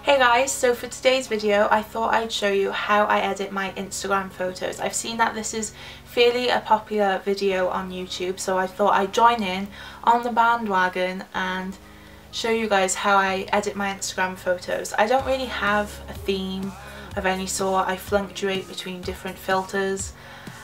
Hey guys, so for today's video I thought I'd show you how I edit my Instagram photos. I've seen that this is fairly a popular video on YouTube, so I thought I'd join in on the bandwagon and show you guys how I edit my Instagram photos. I don't really have a theme of any sort. I fluctuate between different filters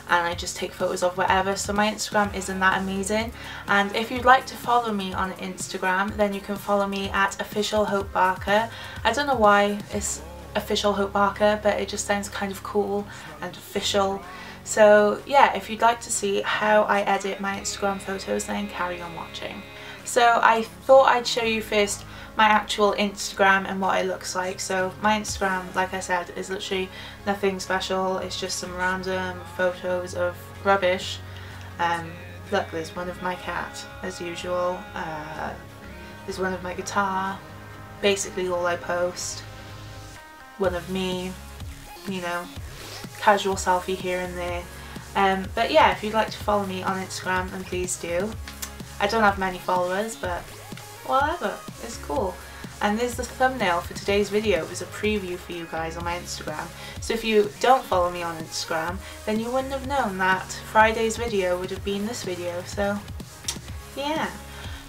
and I just take photos of whatever, so my Instagram isn't that amazing. And if you'd like to follow me on Instagram, then you can follow me at official Hope Barker. I don't know why it's official Hope Barker, but it just sounds kind of cool and official. So yeah, if you'd like to see how I edit my Instagram photos, then carry on watching. So I thought I'd show you first my actual Instagram and what it looks like. So my Instagram, like I said, is literally nothing special. It's just some random photos of rubbish. Look, there's one of my cat as usual. There's one of my guitar. Basically all I post. One of me, you know, casual selfie here and there. But yeah, if you'd like to follow me on Instagram, then please do. I don't have many followers, but whatever, it's cool. And there's the thumbnail for today's video. It was a preview for you guys on my Instagram. So if you don't follow me on Instagram, then you wouldn't have known that Friday's video would have been this video. So yeah.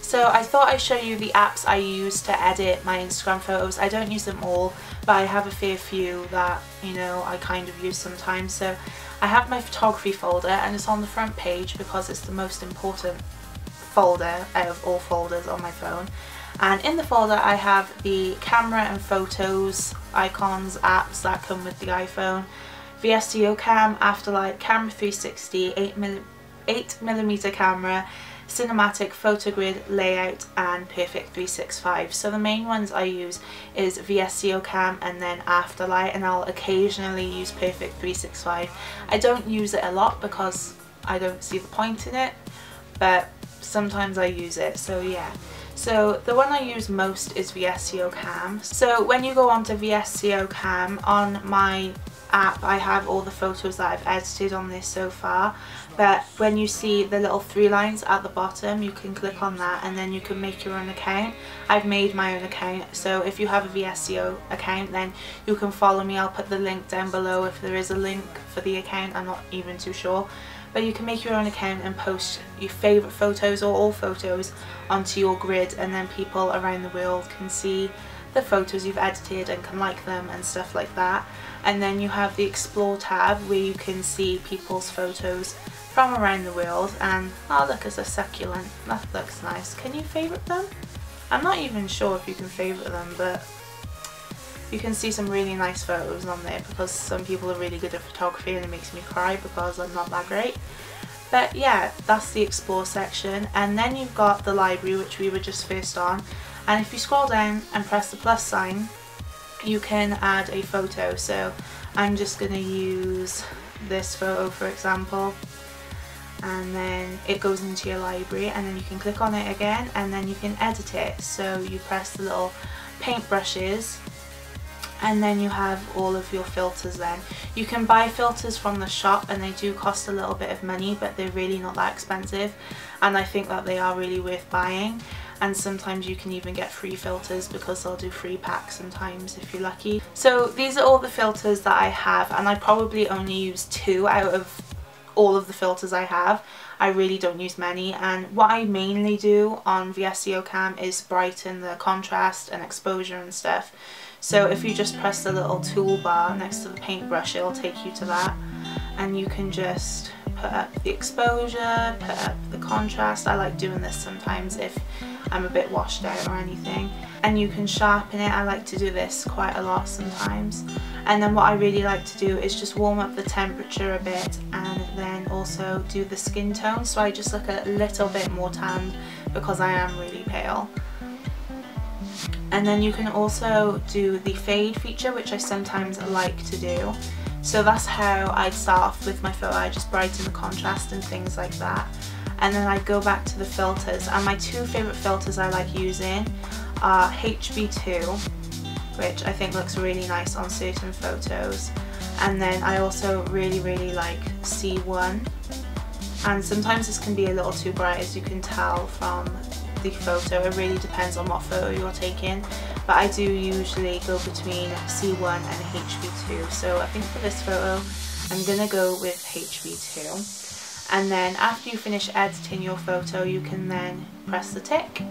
So I thought I'd show you the apps I use to edit my Instagram photos. I don't use them all, but I have a fair few that, you know, I kind of use sometimes. So I have my photography folder, and it's on the front page because it's the most important folder out of all folders on my phone. And in the folder I have the camera and photos icons apps that come with the iPhone: VSCO Cam, Afterlight, Camera 360, 8mm camera, cinematic, photo grid, layout, and perfect 365. So the main ones I use is VSCO Cam and then Afterlight, and I'll occasionally use perfect 365. I don't use it a lot because I don't see the point in it, but sometimes I use it, so yeah. So the one I use most is VSCO Cam. So when you go onto VSCO Cam on my app, I have all the photos that I've edited on this so far, but when you see the little three lines at the bottom, you can click on that and then you can make your own account. I've made my own account, so if you have a VSCO account, then you can follow me. I'll put the link down below if there is a link for the account, I'm not even too sure. But you can make your own account and post your favourite photos or all photos onto your grid, and then people around the world can see the photos you've edited and can like them and stuff like that. And then you have the Explore tab where you can see people's photos from around the world. And oh look, it's a succulent, that looks nice. Can you favourite them? I'm not even sure if you can favourite them, but you can see some really nice photos on there because some people are really good at photography and it makes me cry because I'm not that great. But yeah, that's the Explore section. And then you've got the library, which we were just first on, and if you scroll down and press the plus sign, you can add a photo. So I'm just going to use this photo for example, and then it goes into your library, and then you can click on it again and then you can edit it. So you press the little paint brushes and then you have all of your filters. Then you can buy filters from the shop and they do cost a little bit of money, but they're really not that expensive, and I think that they are really worth buying. And sometimes you can even get free filters because they'll do free packs sometimes if you're lucky. So these are all the filters that I have, and I probably only use 2 out of all of the filters I have. I really don't use many, and what I mainly do on VSCO Cam is brighten the contrast and exposure and stuff. So if you just press the little toolbar next to the paintbrush, it'll take you to that, and you can just put up the exposure, put up the contrast. I like doing this sometimes if I'm a bit washed out or anything. And you can sharpen it. I like to do this quite a lot sometimes. And then what I really like to do is just warm up the temperature a bit, and then also do the skin tone. So I just look a little bit more tanned because I am really pale. And then you can also do the fade feature, which I sometimes like to do. So that's how I'd start off with my photo. I just brighten the contrast and things like that. And then I go back to the filters, and my 2 favourite filters I like using are HB2, which I think looks really nice on certain photos, and then I also really like C1, and sometimes this can be a little too bright, as you can tell from the photo. It really depends on what photo you're taking, but I do usually go between C1 and HV2. So I think for this photo I'm gonna go with HV2. And then after you finish editing your photo, you can then press the tick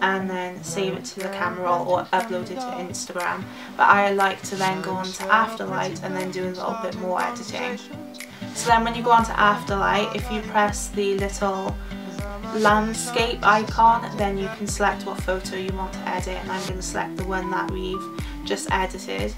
and then save it to the camera roll or upload it to Instagram. But I like to then go on to Afterlight and then do a little bit more editing. So then when you go on to Afterlight, if you press the little landscape icon, then you can select what photo you want to edit, and I'm going to select the one that we've just edited.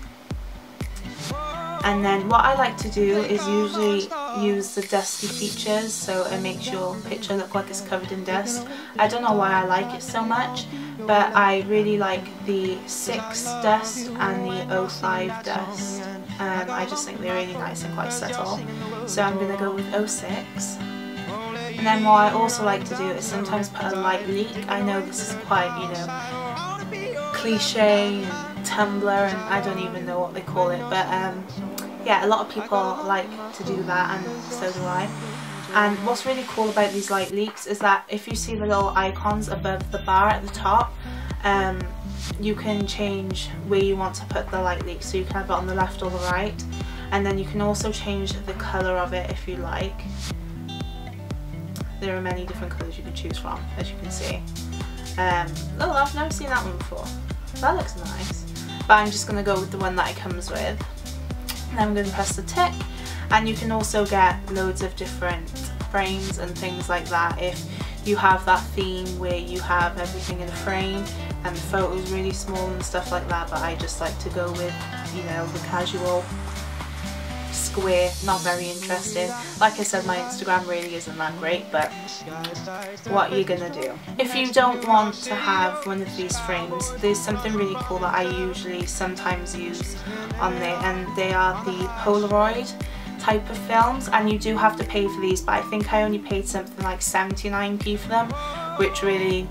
And then what I like to do is usually use the dusty features, so it makes your picture look like it's covered in dust. I don't know why I like it so much, but I really like the 6 dust and the 05 dust. I just think they're really nice and quite subtle. So I'm going to go with 06. And then what I also like to do is sometimes put a light leak. I know this is quite, you know, cliche and Tumblr and I don't even know what they call it, but yeah, a lot of people like to do that, and so do I. And what's really cool about these light leaks is that if you see the little icons above the bar at the top, you can change where you want to put the light leak, so you can have it on the left or the right, and then you can also change the colour of it if you like. There are many different colours you can choose from, as you can see. Oh, I've never seen that one before. That looks nice. But I'm just going to go with the one that it comes with. And I'm going to press the tick, and you can also get loads of different frames and things like that if you have that theme where you have everything in a frame and the photo's really small and stuff like that. But I just like to go with, you know, the casual square, not very interesting. Like I said, my Instagram really isn't that great, but what are you gonna do? If you don't want to have one of these frames, there's something really cool that I usually sometimes use on there, and they are the Polaroid type of films, and you do have to pay for these, but I think I only paid something like 79p for them, which really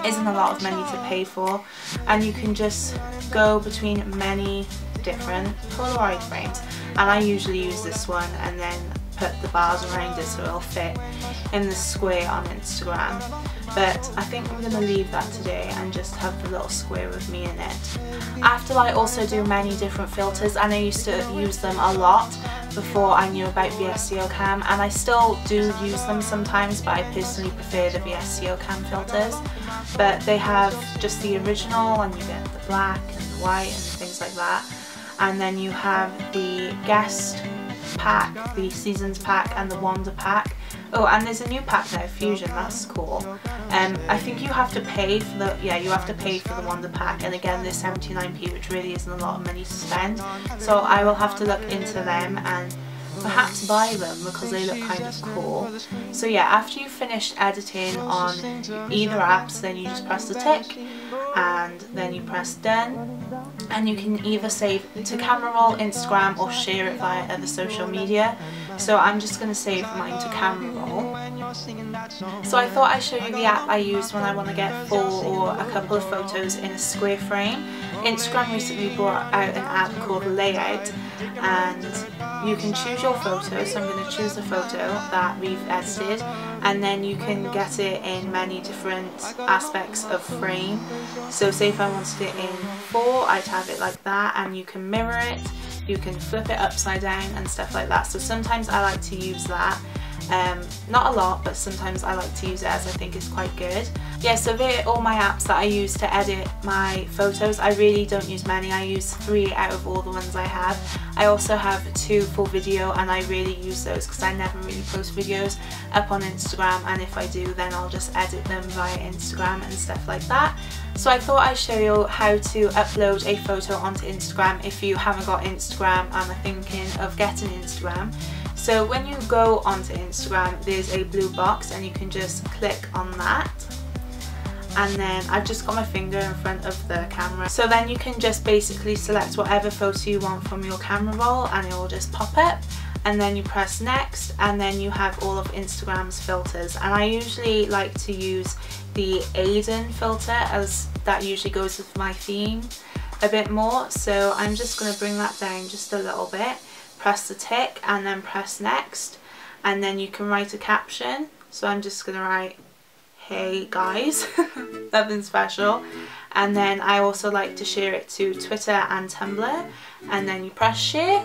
isn't a lot of money to pay for. And you can just go between many different Polaroid frames, and I usually use this one and then put the bars around it so it'll fit in the square on Instagram. But I think I'm going to leave that today and just have the little square with me in it. Afterlight also do many different filters, and I used to use them a lot before I knew about VSCO Cam, and I still do use them sometimes, but I personally prefer the VSCO Cam filters. But they have just the original, and you get the black and the white and things like that. And then you have the guest pack, the seasons pack, and the wonder pack. Oh, and there's a new pack now, Fusion, that's cool. I think you have to pay for the, yeah, you have to pay for the wonder pack, and again they're 79p, which really isn't a lot of money to spend. So I will have to look into them and perhaps buy them because they look kind of cool. So yeah, after you've finished editing on either apps, then you just press the tick and then you press done, and you can either save to camera roll, Instagram, or share it via other social media. So I'm just going to save mine to camera roll. So I thought I'd show you the app I use when I want to get 4 or a couple of photos in a square frame. Instagram recently brought out an app called Layout, and you can choose your photo. So I'm going to choose the photo that we've edited, and then you can get it in many different aspects of frame. So say if I wanted it in 4, I'd have it like that, and you can mirror it, you can flip it upside down and stuff like that. So sometimes I like to use that. Not a lot, but sometimes I like to use it as I think it's quite good. Yeah, so they're all my apps that I use to edit my photos. I really don't use many. I use 3 out of all the ones I have. I also have 2 for video, and I really use those because I never really post videos up on Instagram, and if I do, then I'll just edit them via Instagram and stuff like that. So I thought I'd show you how to upload a photo onto Instagram if you haven't got Instagram and are thinking of getting Instagram. So when you go onto Instagram, there's a blue box, and you can just click on that. And then I've just got my finger in front of the camera. So then you can just basically select whatever photo you want from your camera roll, and it will just pop up. And then you press next, and then you have all of Instagram's filters. And I usually like to use the Aiden filter, as that usually goes with my theme a bit more. So I'm just going to bring that down just a little bit. Press the tick and then press next, and then you can write a caption. So I'm just going to write, "Hey guys," nothing special. and then I also like to share it to Twitter and Tumblr, and then you press share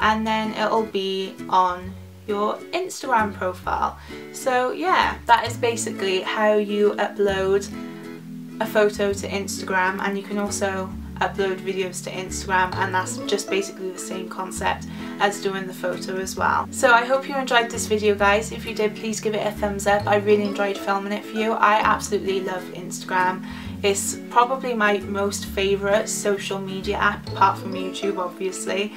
and then it'll be on your Instagram profile. So yeah, that is basically how you upload a photo to Instagram, and you can also upload videos to Instagram, and that's just basically the same concept as doing the photo as well. So I hope you enjoyed this video, guys. If you did, please give it a thumbs up. I really enjoyed filming it for you. I absolutely love Instagram. It's probably my most favourite social media app, apart from YouTube obviously.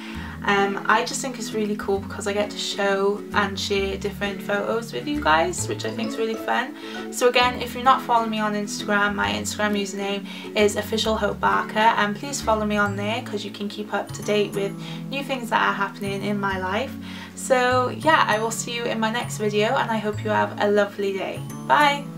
I just think it's really cool because I get to show and share different photos with you guys, which I think is really fun. So again, if you're not following me on Instagram, my Instagram username is officialhopebarker, and please follow me on there because you can keep up to date with new things that are happening in my life. So yeah, I will see you in my next video, and I hope you have a lovely day. Bye!